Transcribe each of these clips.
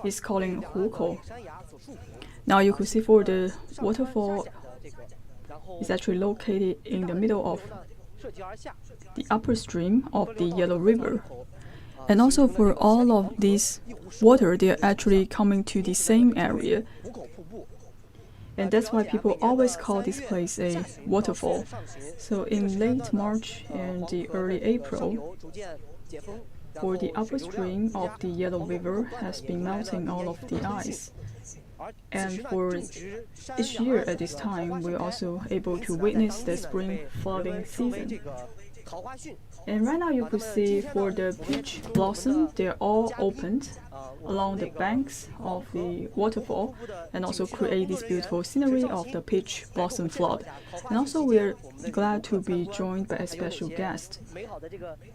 is called Hukou. Now you could see for the waterfall is actually located in the middle of the upper stream of the Yellow River. And also for all of this water, they are actually coming to the same area. And that's why people always call this place a waterfall. So in late March and the early April, for the upper stream of the Yellow River has been melting all of the ice. And for each year at this time, we're also able to witness the spring flooding season. And right now you could see for the peach blossom, they're all opened along the banks of the waterfall and also create this beautiful scenery of the peach blossom flood. And also we're glad to be joined by a special guest.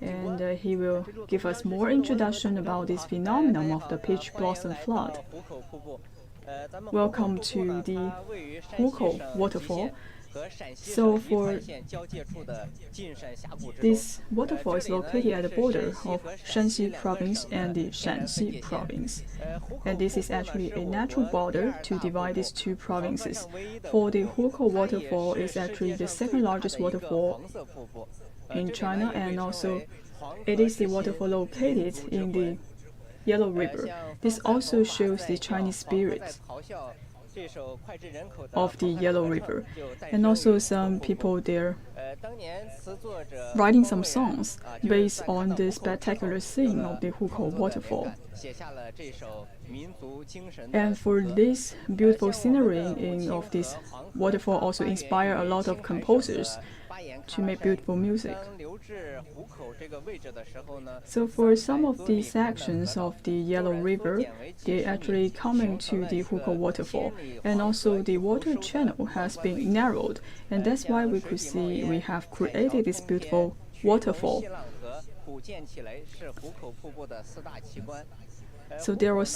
And he will give us more introduction about this phenomenon of the peach blossom flood. Welcome to the Hukou Waterfall. So for this waterfall is located at the border of Shanxi province and the Shanxi province. And this is actually a natural border to divide these two provinces. For the Hukou Waterfall is actually the second largest waterfall in China, and also it is the waterfall located in the Yellow River. This also shows the Chinese spirit of the Yellow River. And also some people there writing some songs based on the spectacular scene of the Hukou Waterfall. And for this beautiful scenery of this waterfall also inspire a lot of composers to make beautiful music. So for some of the sections of the Yellow River, they actually coming to the Hukou Waterfall, and also the water channel has been narrowed, and that's why we could see we have created this beautiful waterfall. So there were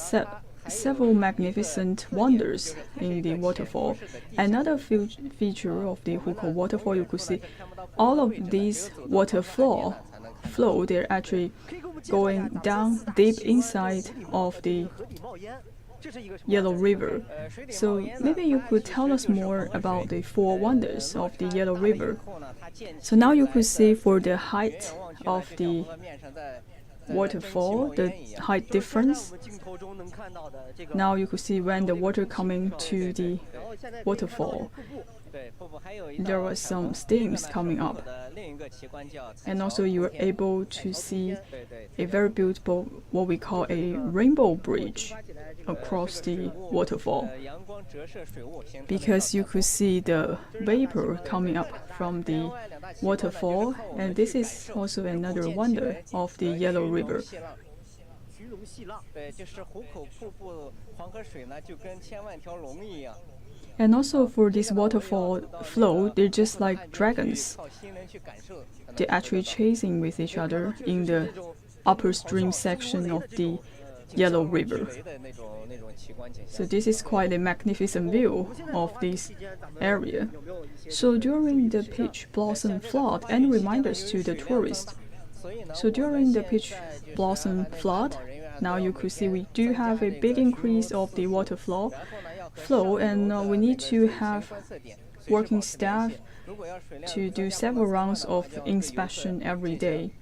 several magnificent wonders in the waterfall. Another feature of the Hukou Waterfall, you could see all of these water flow, they're actually going down deep inside of the Yellow River. So maybe you could tell us more about the four wonders of the Yellow River. So now you could see for the height of the waterfall, the height difference. Now you could see when the water coming to the waterfall, there was some steams coming up, and also you were able to see a very beautiful, what we call a rainbow bridge across the waterfall, because you could see the vapor coming up from the waterfall, and this is also another wonder of the Yellow River. And also for this waterfall flow, they're just like dragons. They're actually chasing with each other in the upper stream section of the Yellow River. So this is quite a magnificent view of this area. So during the peach blossom flood, and reminders to the tourists. So during the peach blossom flood, now you could see we do have a big increase of the water flow, and we need to have working staff to do several rounds of inspection every day.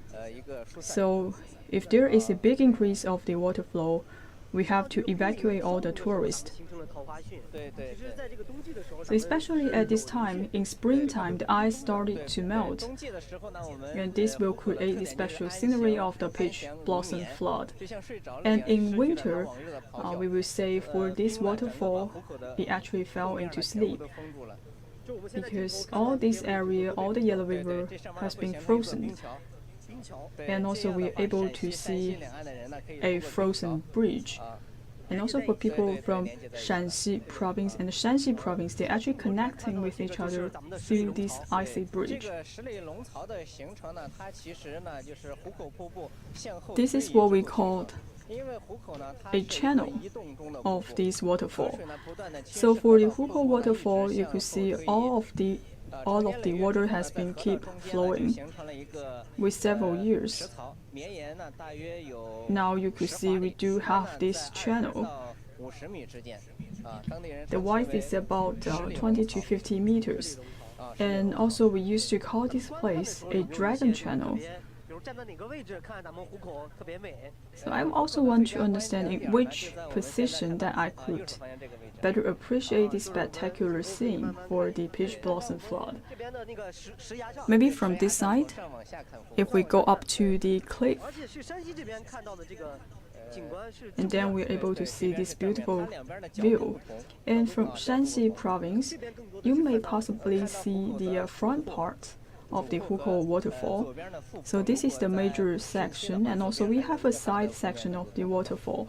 So if there is a big increase of the water flow, we have to evacuate all the tourists. So especially at this time, in springtime, the ice started to melt, and this will create the special scenery of the peach blossom flood. And in winter, we will say for this waterfall, it actually fell into sleep, because all this area, all the Yellow River has been frozen. And also we are able to see a frozen bridge. And also for people from Shanxi province and the Shanxi province, they're actually connecting with each other through this icy bridge. This is what we call a channel of this waterfall. So for the Hukou Waterfall, you could see all of the water has been keep flowing with several years. Now you could see we do have this channel. The width is about 20 to 50 meters. And also we used to call this place a dragon channel. So I also want to understand in which position that I could better appreciate this spectacular scene for the peach blossom flood. Maybe from this side, if we go up to the cliff, and then we're able to see this beautiful view. And from Shanxi province, you may possibly see the front part of the Hukou Waterfall. So this is the major section, and also we have a side section of the waterfall.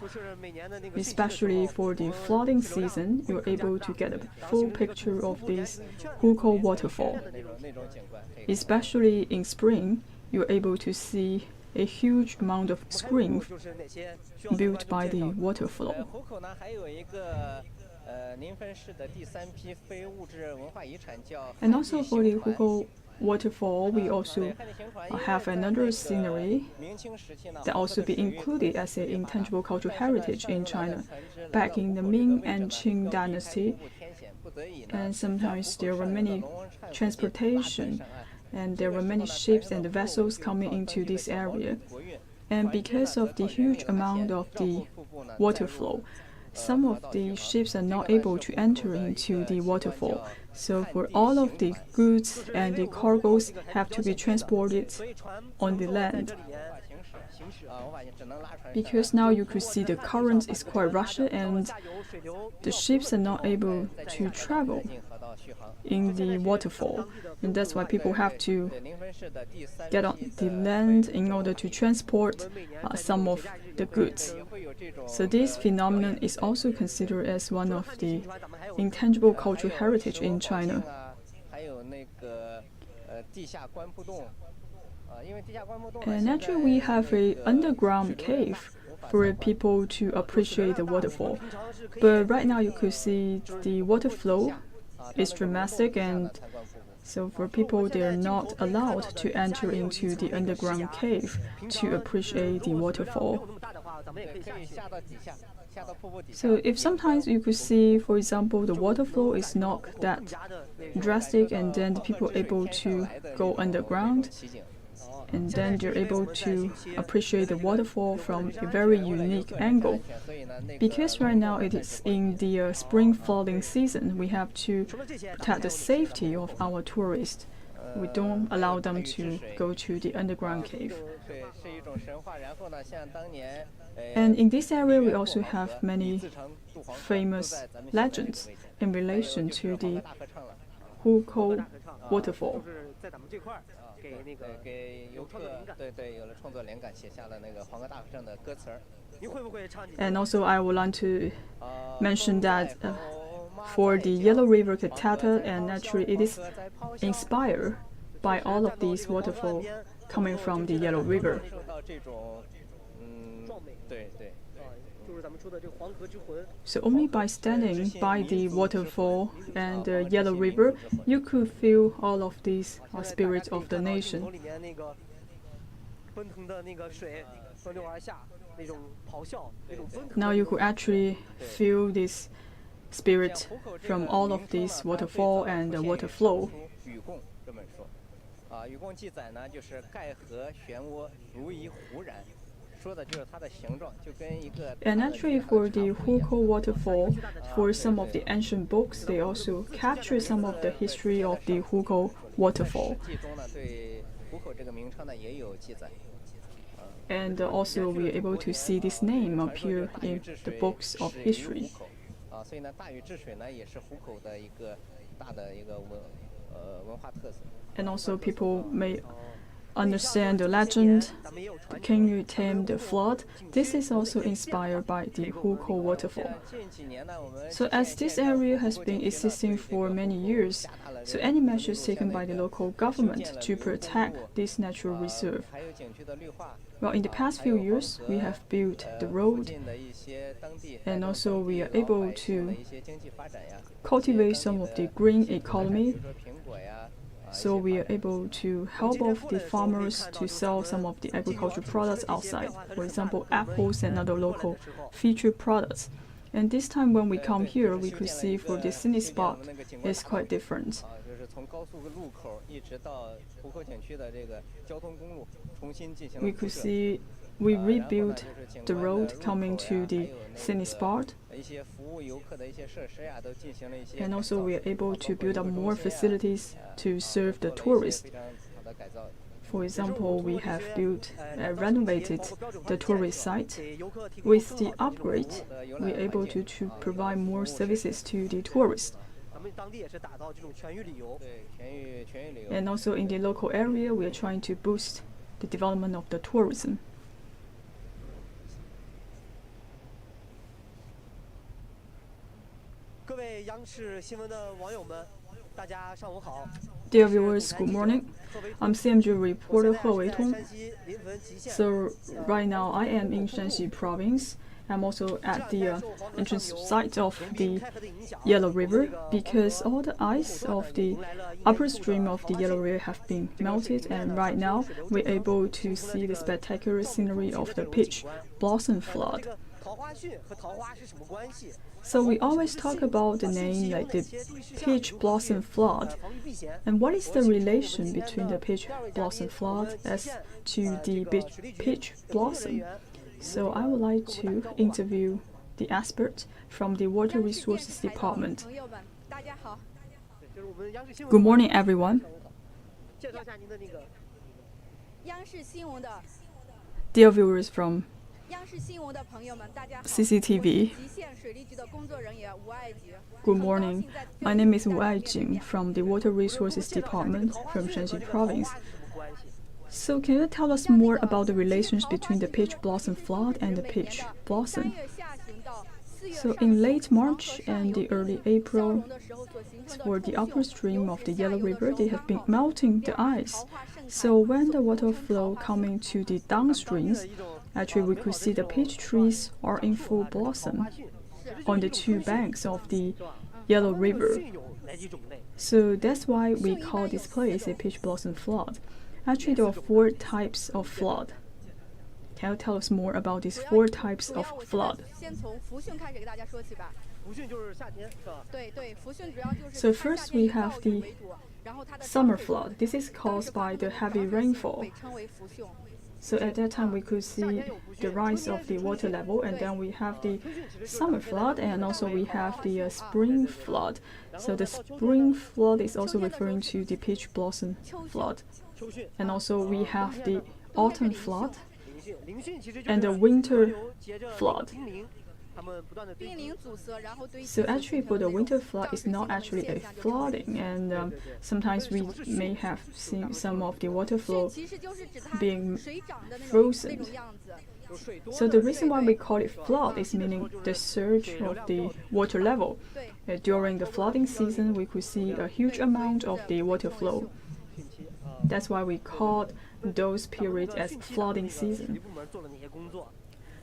Especially for the flooding season, you're able to get a full picture of this Hukou Waterfall. Especially in spring, you're able to see a huge amount of screen built by the water flow. And also for the Hukou Waterfall, we also have another scenery that also be included as an intangible cultural heritage in China back in the Ming and Qing dynasty. And sometimes there were many transportation and there were many ships and vessels coming into this area. And because of the huge amount of the water flow, some of the ships are not able to enter into the waterfall. So for all of the goods and the cargoes have to be transported on the land. Because now you could see the current is quite rushing and the ships are not able to travel in the waterfall, and that's why people have to get on the land in order to transport some of the goods. So this phenomenon is also considered as one of the intangible cultural heritage in China. And actually we have an underground cave for people to appreciate the waterfall. But right now you could see the water flow is dramatic, and so for people they are not allowed to enter into the underground cave to appreciate the waterfall. So if sometimes you could see, for example, the water flow is not that drastic, and then the people are able to go underground, and then they're able to appreciate the waterfall from a very unique angle. Because right now it is in the spring flooding season, we have to protect the safety of our tourists. We don't allow them to go to the underground cave. And in this area we also have many famous legends in relation to the Hukou Waterfall. And also I would like to mention that for the Yellow River cantata, and naturally it is inspired by all of these waterfalls coming from the Yellow River. So only by standing by the waterfall and the Yellow River, you could feel all of these spirits of the nation. Now you could actually feel this spirit from all of these waterfall and the water flow. And actually for the Hukou Waterfall, for some of the ancient books, they also capture some of the history of the Hukou Waterfall. And also we are able to see this name appear in the books of history. And also people may understand the legend, the King Yu tamed the flood. This is also inspired by the Hukou Waterfall. So as this area has been existing for many years, so any measures taken by the local government to protect this natural reserve. Well, in the past few years, we have built the road, and also we are able to cultivate some of the green economy. So we are able to help off the farmers to sell some of the agricultural products outside, for example, apples and other local featured products. And this time when we come here, we could see for the scenic spot, it's quite different. We could see we rebuilt the road coming to the scenic spot. And also we are able to build up more facilities to serve the tourists. For example, we have renovated the tourist site. With the upgrade, we are able to provide more services to the tourists. And also in the local area, we are trying to boost the development of the tourism. Dear viewers, good morning. I'm CMG reporter Hukou Waterfall. So right now I am in Shanxi province. I'm also at the entrance site of the Yellow River because all the ice of the upper stream of the Yellow River have been melted, and right now we're able to see the spectacular scenery of the peach blossom flood. So we always talk about the name like the peach blossom flood. And what is the relation between the peach blossom flood as to the peach blossom? So I would like to interview the expert from the Water Resources Department. Good morning, everyone. Dear viewers from CCTV. Good morning. My name is Wu Aijing from the Water Resources Department from Shanxi province. So can you tell us more about the relations between the peach blossom flood and the peach blossom? So in late March and the early April, for the upper stream of the Yellow River, they have been melting the ice. So when the water flow coming to the downstreams, actually we could see the peach trees are in full blossom on the two banks of the Yellow River. So that's why we call this place a peach blossom flood. Actually, there are 4 types of flood. Can you tell us more about these 4 types of flood? So first we have the summer flood. This is caused by the heavy rainfall. So at that time we could see the rise of the water level, and then we have the summer flood, and also we have the spring flood. So the spring flood is also referring to the peach blossom flood. And also we have the autumn flood and the winter flood. So actually for the winter flood, it's not actually a flooding, and sometimes we may have seen some of the water flow being frozen. So the reason why we call it flood is meaning the surge of the water level. During the flooding season, we could see a huge amount of the water flow. That's why we call those periods as flooding season.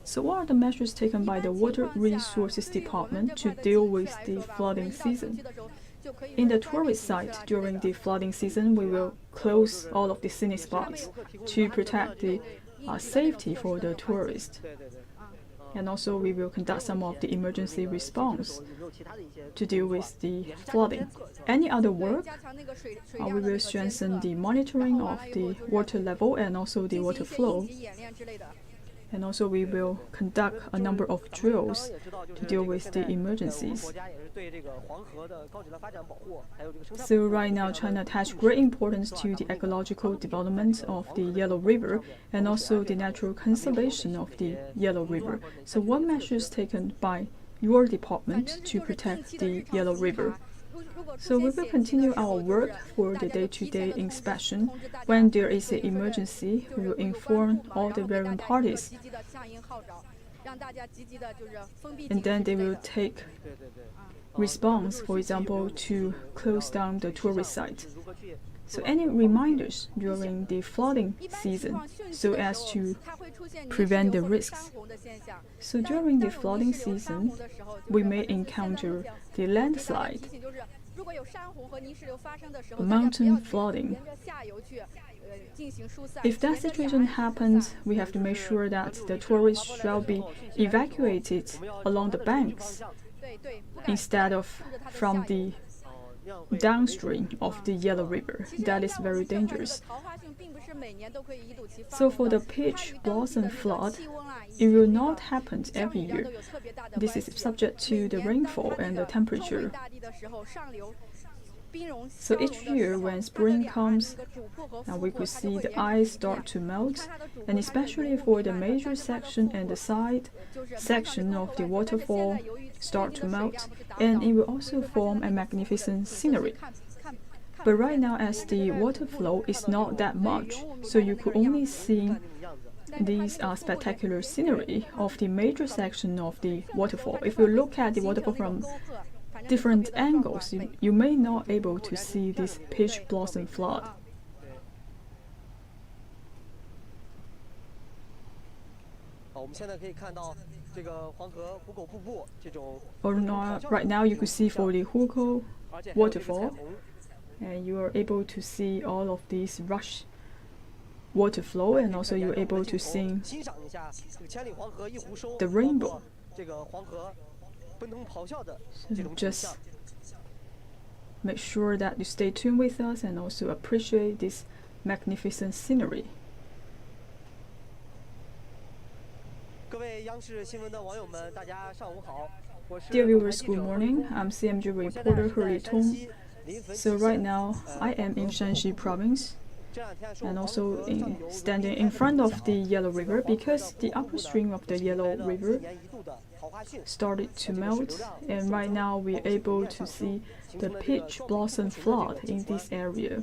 So what are the measures taken by the Water Resources Department to deal with the flooding season? In the tourist site during the flooding season, we will close all of the scenic spots to protect the safety for the tourists. And also we will conduct some of the emergency response to deal with the flooding. Any other work, we will strengthen the monitoring of the water level and also the water flow. And also we will conduct a number of drills to deal with the emergencies. So right now China attaches great importance to the ecological development of the Yellow River and also the natural conservation of the Yellow River. So what measures taken by your department to protect the Yellow River? So we will continue our work for the day-to-day inspection. When there is an emergency, we will inform all the relevant parties. And then they will take response, for example, to close down the tourist site. So any reminders during the flooding season so as to prevent the risks. So during the flooding season, we may encounter the landslide. mountain flooding. If that situation happens, we have to make sure that the tourists shall be evacuated along the banks instead of from the downstream of the Yellow River. That is very dangerous. So for the peach blossom flood, it will not happen every year. This is subject to the rainfall and the temperature. So each year when spring comes, now we could see the ice start to melt, and especially for the major section and the side section of the waterfall start to melt, and it will also form a magnificent scenery. But right now, as the water flow is not that much, so you could only see these spectacular scenery of the major section of the waterfall. If you look at the waterfall from different angles, you may not able to see this peach blossom flood. Right now you could see for the Hukou Waterfall, and you are able to see all of these rush water flow, and also you're able to see the rainbow. So just make sure that you stay tuned with us and also appreciate this magnificent scenery. Dear viewers, good morning. I'm CMG reporter He Tong. So right now I am in Shanxi province, and also standing in front of the Yellow River, because the upper stream of the Yellow River started to melt, and right now we're able to see the peach blossom flood in this area.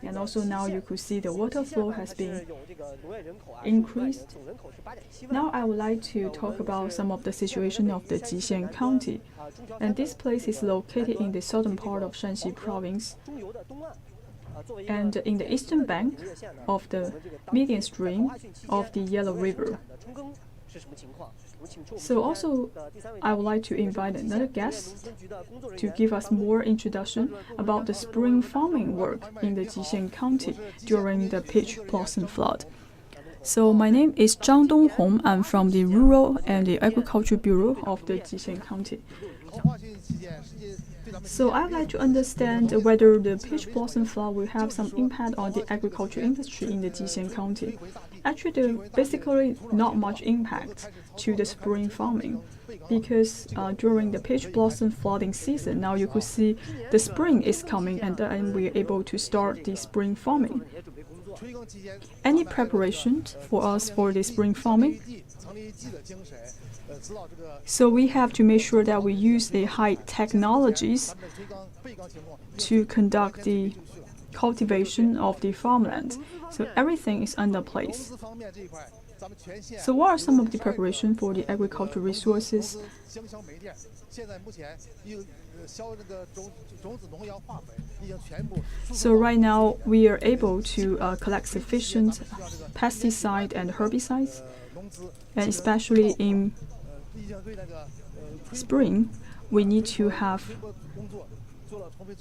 And also now you could see the water flow has been increased. Now I would like to talk about some of the situation of the Jixian County, and this place is located in the southern part of Shanxi province, and in the eastern bank of the median stream of the Yellow River. So also, I would like to invite another guest to give us more introduction about the spring farming work in the Jixian County during the peach blossom flood. So my name is Zhang Donghong. I'm from the Rural and the Agriculture Bureau of the Jixian County. So I'd like to understand whether the peach blossom flood will have some impact on the agriculture industry in the Jixian County. Actually, there's basically not much impact to the spring farming, because during the peach blossom flooding season, now you could see the spring is coming, and then we're able to start the spring farming. Any preparation for us for the spring farming? So we have to make sure that we use the high technologies to conduct the cultivation of the farmland. So everything is under place. So what are some of the preparation for the agricultural resources? So right now we are able to collect sufficient pesticide and herbicides, and especially in spring, we need to have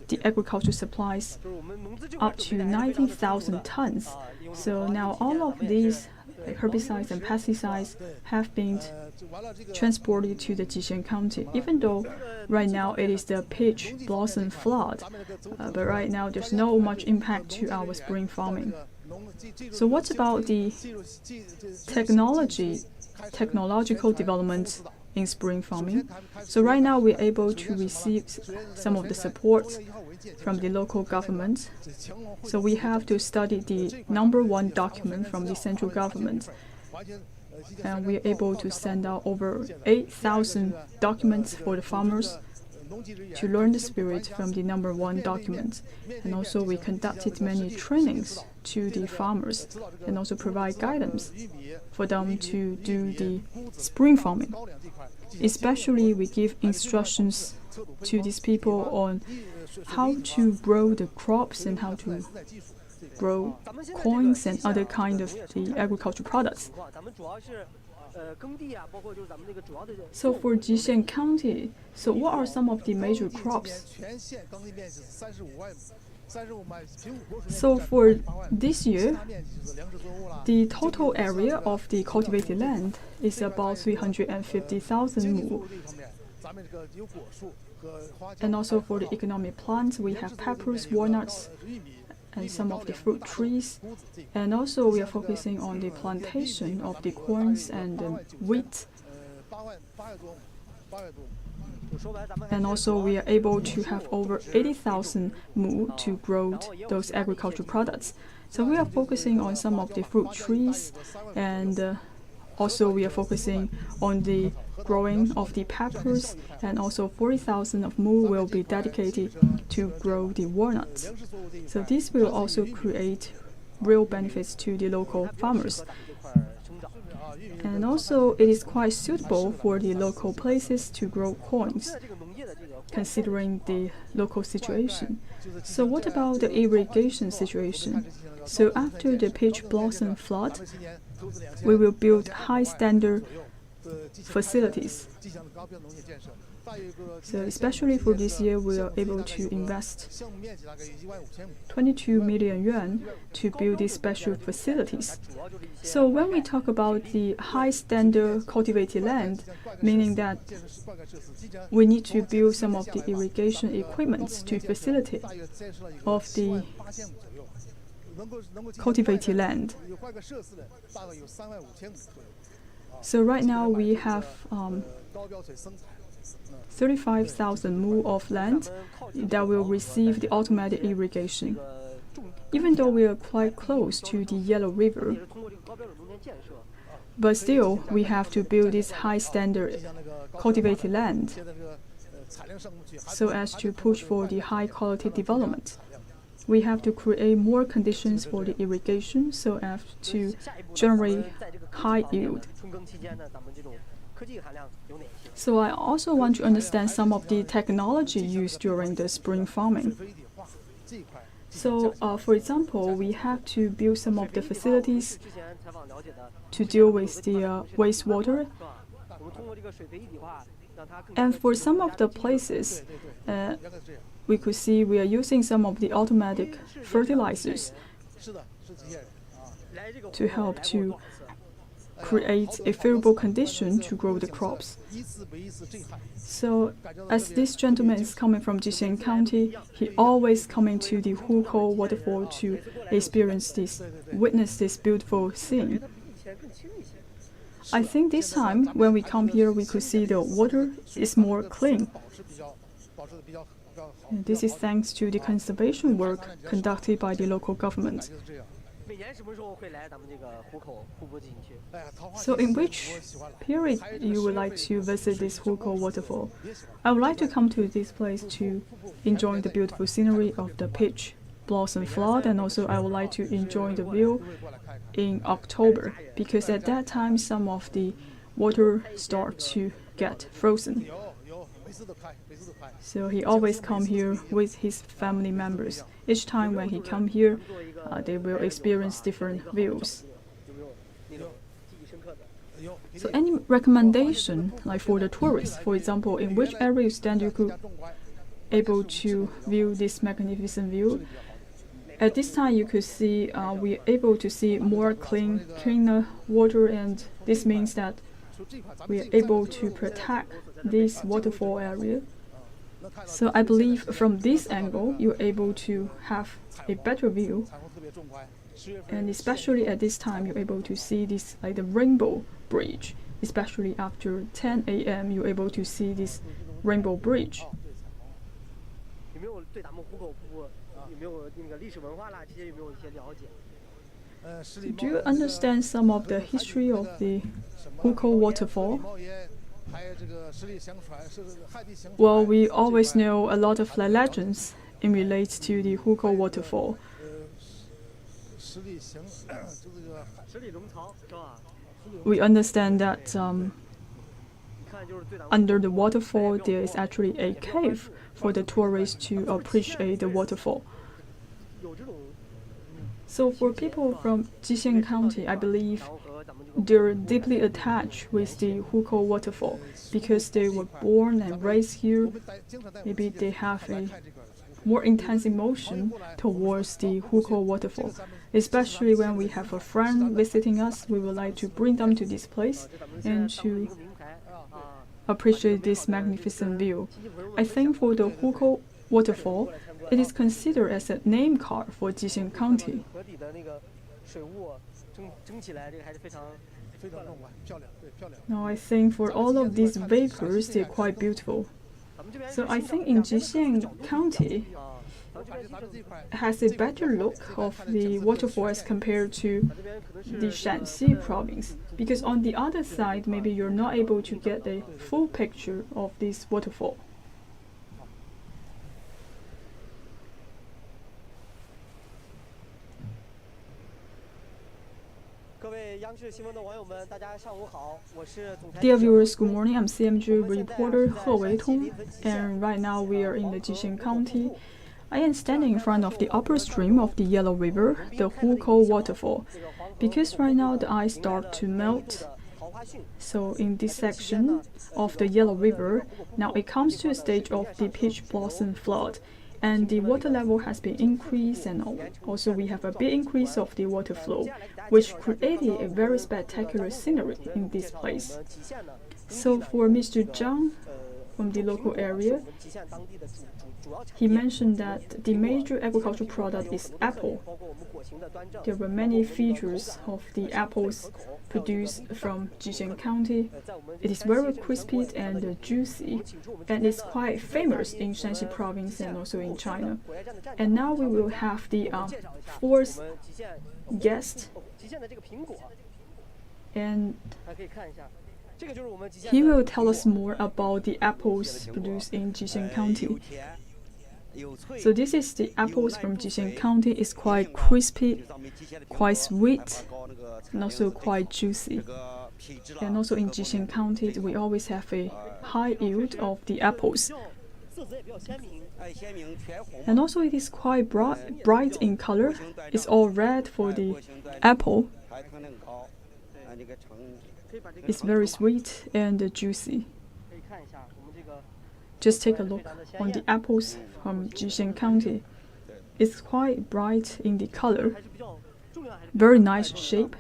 the agricultural supplies up to 90,000 tons. So now all of these herbicides and pesticides have been transported to the Jixian County, even though right now it is the peach blossom flood, but right now there's no much impact to our spring farming. So what about the technological development in spring farming? So right now we're able to receive some of the support from the local government. So we have to study the #1 document from the central government, and we're able to send out over 8,000 documents for the farmers to learn the spirit from the #1 document. And also we conducted many trainings to the farmers, and also provide guidance for them to do the spring farming. Especially we give instructions to these people on how to grow the crops and how to grow coins and other kind of the agricultural products. So for Jixian County, so what are some of the major crops? So for this year, the total area of the cultivated land is about 350,000 mu. And also for the economic plants, we have peppers, walnuts, and some of the fruit trees. And also we are focusing on the plantation of the corns and wheat. And also we are able to have over 80,000 mu to grow those agricultural products. So we are focusing on some of the fruit trees, and also we are focusing on the growing of the peppers, and also 40,000 of mu will be dedicated to grow the walnuts. So this will also create real benefits to the local farmers. And also it is quite suitable for the local places to grow corns, considering the local situation. So what about the irrigation situation? So after the peach blossom flood, we will build high standard facilities. So especially for this year, we are able to invest 22 million yuan to build these special facilities. So when we talk about the high standard cultivated land, meaning that we need to build some of the irrigation equipment to facilitate of the cultivated land. So right now we have 35,000 mu of land that will receive the automatic irrigation. Even though we are quite close to the Yellow River, but still we have to build this high standard cultivated land so as to push for the high quality development. We have to create more conditions for the irrigation so as to generate high yield. So I also want to understand some of the technology used during the spring farming. So for example, we have to build some of the facilities to deal with the wastewater. And for some of the places, we could see we are using some of the automatic fertilizers to help to create a favorable condition to grow the crops. So as this gentleman is coming from Jixian County, he always coming to the Hukou Waterfall to witness this beautiful scene. I think this time when we come here, we could see the water is more clean. And this is thanks to the conservation work conducted by the local government. So in which period you would like to visit this Hukou Waterfall? I would like to come to this place to enjoy the beautiful scenery of the peach blossom flood, and also I would like to enjoy the view in October, because at that time some of the water starts to get frozen. So he always come here with his family members. Each time when he come here, they will experience different views. So any recommendation, like for the tourists, for example, in which areas then you could able to view this magnificent view? At this time, you could see we are able to see more cleaner water, and this means that we are able to protect this waterfall area. So I believe from this angle, you're able to have a better view. And especially at this time, you're able to see this, like the rainbow bridge. Especially after 10 a.m., you're able to see this rainbow bridge. Do you understand some of the history of the Hukou Waterfall? Well, we always know a lot of legends in relates to the Hukou Waterfall. We understand that under the waterfall there is actually a cave for the tourists to appreciate the waterfall. So for people from Jixian County, I believe they're deeply attached with the Hukou Waterfall because they were born and raised here. Maybe they have a more intense emotion towards the Hukou Waterfall. Especially when we have a friend visiting us, we would like to bring them to this place and to appreciate this magnificent view. I think for the Hukou Waterfall, it is considered as a name card for Jixian County. Now I think for all of these vapors, they're quite beautiful. So I think in Jixian County has a better look of the waterfall as compared to the Shanxi province, because on the other side maybe you're not able to get a full picture of this waterfall. Dear viewers, good morning. I'm CMG reporter Hukou Waterfall, and right now we are in the Jixian County. I am standing in front of the upper stream of the Yellow River, the Hukou Waterfall, because right now the ice starts to melt. So in this section of the Yellow River, now it comes to a stage of the peach blossom flood, and the water level has been increased, and also we have a big increase of the water flow, which created a very spectacular scenery in this place. So for Mr. Zhang from the local area, he mentioned that the major agricultural product is apple. There were many features of the apples produced from Jixian County. It is very crispy and juicy, and it's quite famous in Shanxi province and also in China. And now we will have the fourth guest, and he will tell us more about the apples produced in Jixian County. So this is the apples from Jixian County. It's quite crispy, quite sweet, and also quite juicy. And also in Jixian County, we always have a high yield of the apples. And also it is quite bright in color. It's all red for the apple. It's very sweet and juicy. Just take a look on the apples from Jixian County. It's quite bright in the color, very nice shape.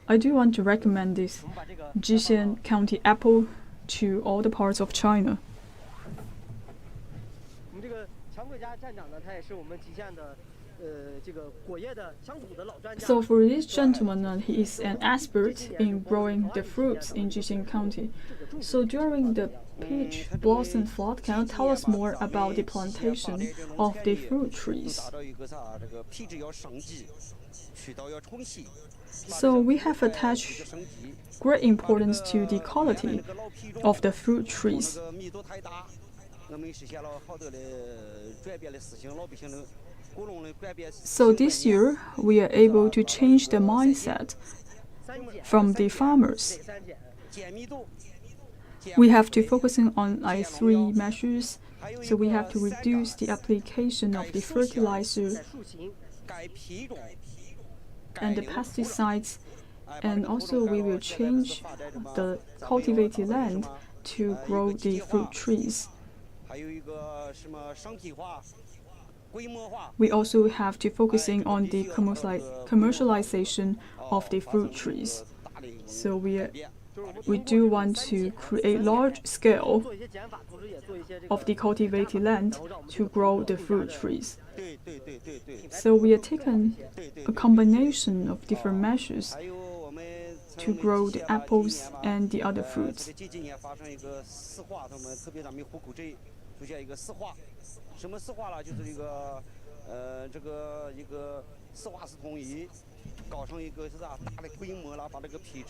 I do want to recommend this Jixian County apple to all the parts of China. So for this gentleman, he is an expert in growing the fruits in Jixian County. So during the peach blossom flood, can you tell us more about the plantation of the fruit trees? So we have attached great importance to the quality of the fruit trees. So this year, we are able to change the mindset from the farmers. We have to focus on three measures. So we have to reduce the application of the fertilizer and the pesticides, and also we will change the cultivated land to grow the fruit trees. We also have to focusing on the commercialization of the fruit trees. So we do want to create large scale of the cultivated land to grow the fruit trees. So we are taking a combination of different measures to grow the apples and the other fruits.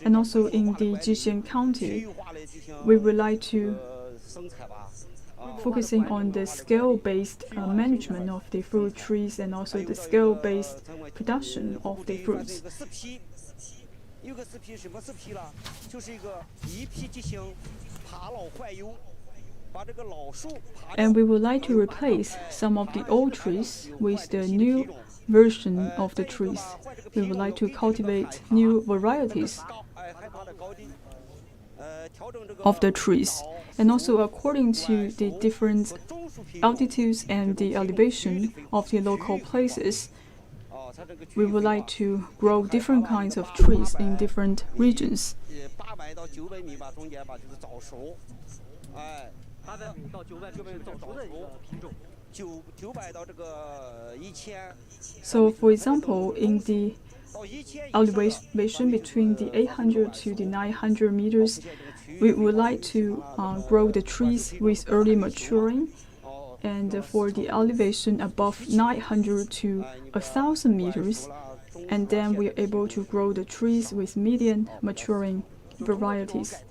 And also in the Jixian County, we would like to focusing on the scale-based management of the fruit trees and also the scale-based production of the fruits. And we would like to replace some of the old trees with the new version of the trees. We would like to cultivate new varieties of the trees. And also according to the different altitudes and the elevation of the local places, we would like to grow different kinds of trees in different regions. So, for example, in the elevation between the 800 to the 900 meters, we would like to grow the trees with early maturing. And for the elevation above 900 to 1,000 meters, and then we are able to grow the trees with medium maturing varieties.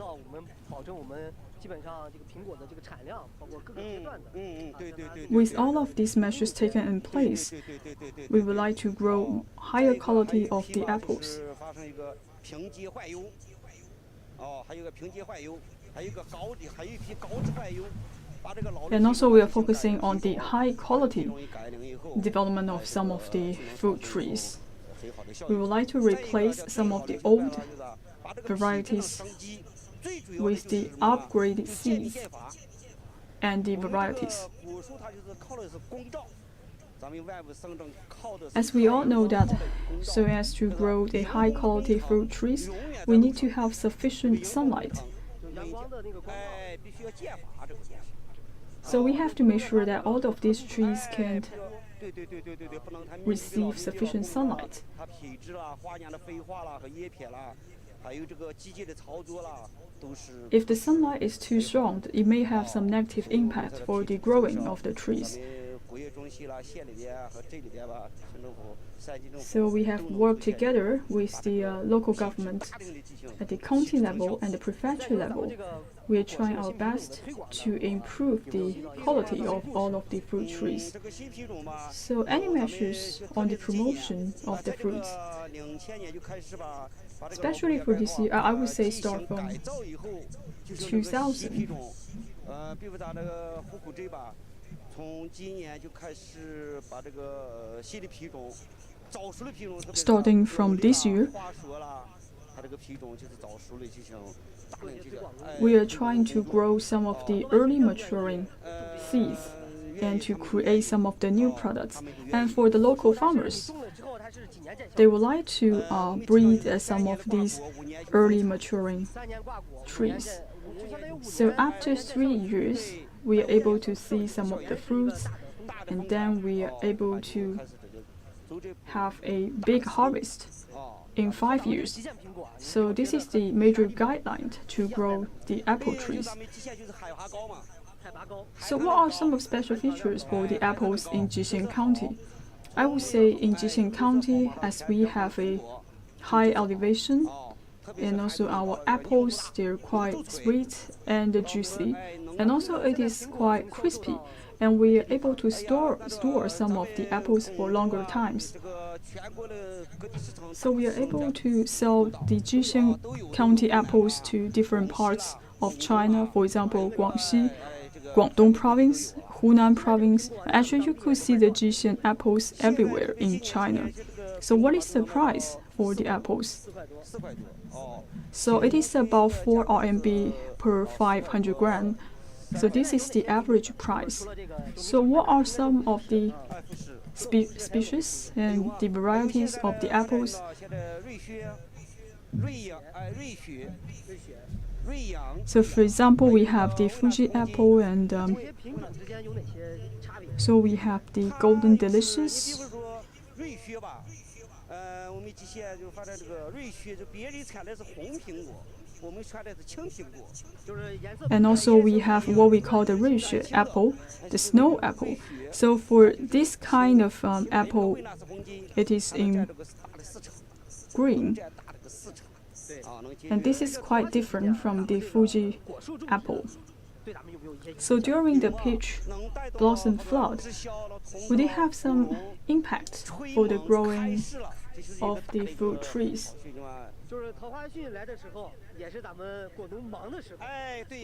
With all of these measures taken in place, we would like to grow higher quality of the apples. And also we are focusing on the high quality development of some of the fruit trees. We would like to replace some of the old varieties with the upgraded seeds and the varieties. As we all know that, so as to grow the high quality fruit trees, we need to have sufficient sunlight. So we have to make sure that all of these trees can receive sufficient sunlight. If the sunlight is too strong, it may have some negative impact for the growing of the trees. So we have worked together with the local government at the county level and the prefecture level. We are trying our best to improve the quality of all of the fruit trees. So any measures on the promotion of the fruits, especially for this year, I would say start from 2000. Starting from this year, we are trying to grow some of the early maturing seeds and to create some of the new products. And for the local farmers, they would like to breed some of these early maturing trees. So after 3 years, we are able to see some of the fruits, and then we are able to have a big harvest in 5 years. So this is the major guideline to grow the apple trees. So what are some of special features for the apples in Jixian County? I would say in Jixian County, as we have a high elevation, and also our apples, they're quite sweet and juicy, and also it is quite crispy, and we are able to store some of the apples for longer times. So we are able to sell the Jixian County apples to different parts of China, for example, Guangxi, Guangdong province, Hunan province. Actually, you could see the Jixian apples everywhere in China. So what is the price for the apples? So it is about 4 RMB per 500 gram. So this is the average price. So what are some of the species and the varieties of the apples? So for example, we have the Fuji apple, and so we have the Golden Delicious. And also we have what we call the 瑞雪 apple, the snow apple. So for this kind of apple, it is in green. And this is quite different from the Fuji apple. So during the peach blossom flood, would it have some impact for the growing of the fruit trees.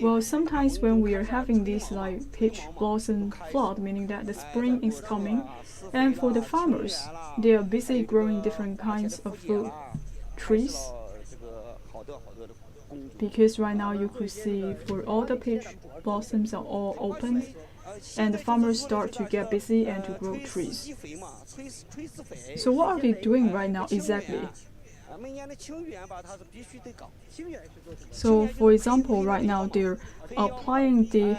Well, sometimes when we are having this like peach blossom flood, meaning that the spring is coming, and for the farmers, they are busy growing different kinds of fruit trees. Because right now you could see for all the peach blossoms are all opened, and the farmers start to get busy and to grow trees. So what are they doing right now exactly? So for example, right now they're applying the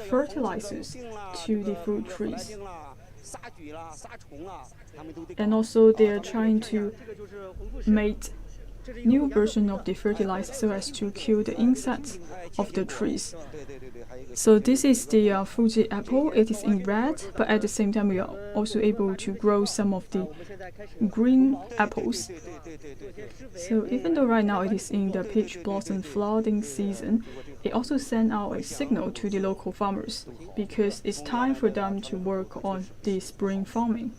fertilizers to the fruit trees. And also they're trying to make new version of the fertilizer so as to kill the insects of the trees. So this is the Fuji apple. It is in red, but at the same time we are also able to grow some of the green apples. So even though right now it is in the peach blossom flooding season, it also sends out a signal to the local farmers because it's time for them to work on the spring farming.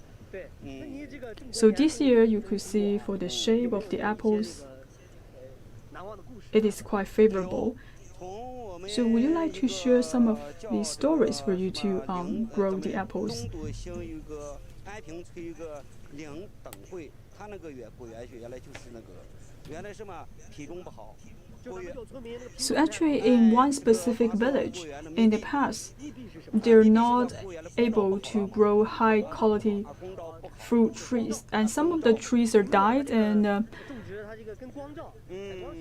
So this year you could see for the shape of the apples, it is quite favorable. So would you like to share some of the stories for you to grow the apples? So actually in one specific village, in the past, they're not able to grow high quality fruit trees, and some of the trees are died, and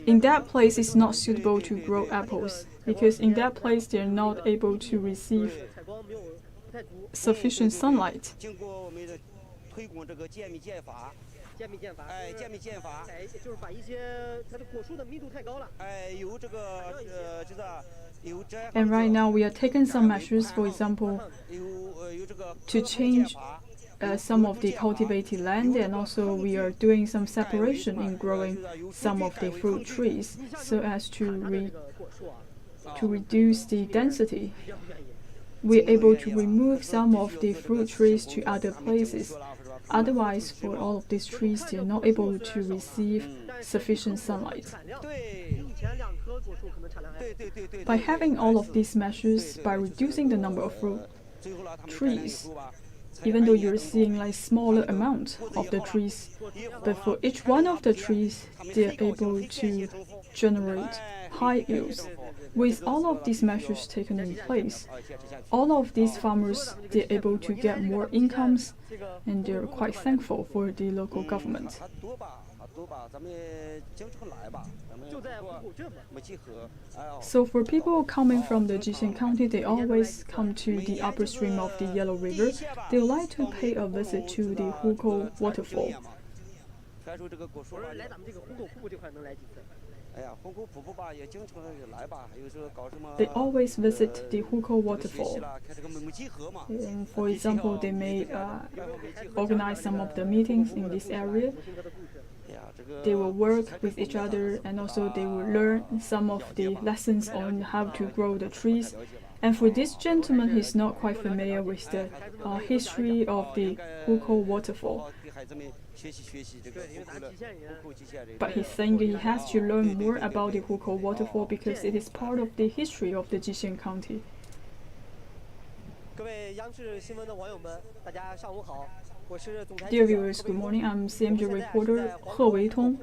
in that place it's not suitable to grow apples because in that place they're not able to receive sufficient sunlight. And right now we are taking some measures, for example, to change some of the cultivated land, and also we are doing some separation in growing some of the fruit trees so as to reduce the density. We're able to remove some of the fruit trees to other places. Otherwise, for all of these trees, they're not able to receive sufficient sunlight. By having all of these measures, by reducing the number of fruit trees, even though you're seeing like smaller amount of the trees, but for each one of the trees, they're able to generate high yields. With all of these measures taken in place, all of these farmers, they're able to get more incomes, and they're quite thankful for the local government. So for people coming from the Jixian County, they always come to the upper stream of the Yellow River. They would like to pay a visit to the Hukou Waterfall. They always visit the Hukou Waterfall. And for example, they may organize some of the meetings in this area. They will work with each other, and also they will learn some of the lessons on how to grow the trees. And for this gentleman, he's not quite familiar with the history of the Hukou Waterfall. But he's saying he has to learn more about the Hukou Waterfall because it is part of the history of the Jixian County. Dear viewers, good morning. I'm CMG reporter He Weitong.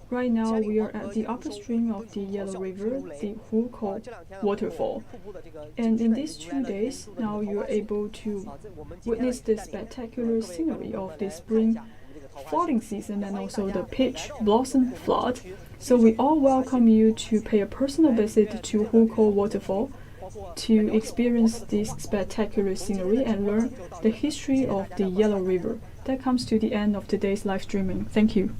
Right now we are at the upper stream of the Yellow River, the Hukou Waterfall. And in these 2 days, now you're able to witness the spectacular scenery of the spring flooding season and also the peach blossom flood. So we all welcome you to pay a personal visit to Hukou Waterfall to experience this spectacular scenery and learn the history of the Yellow River. That comes to the end of today's live streaming. Thank you.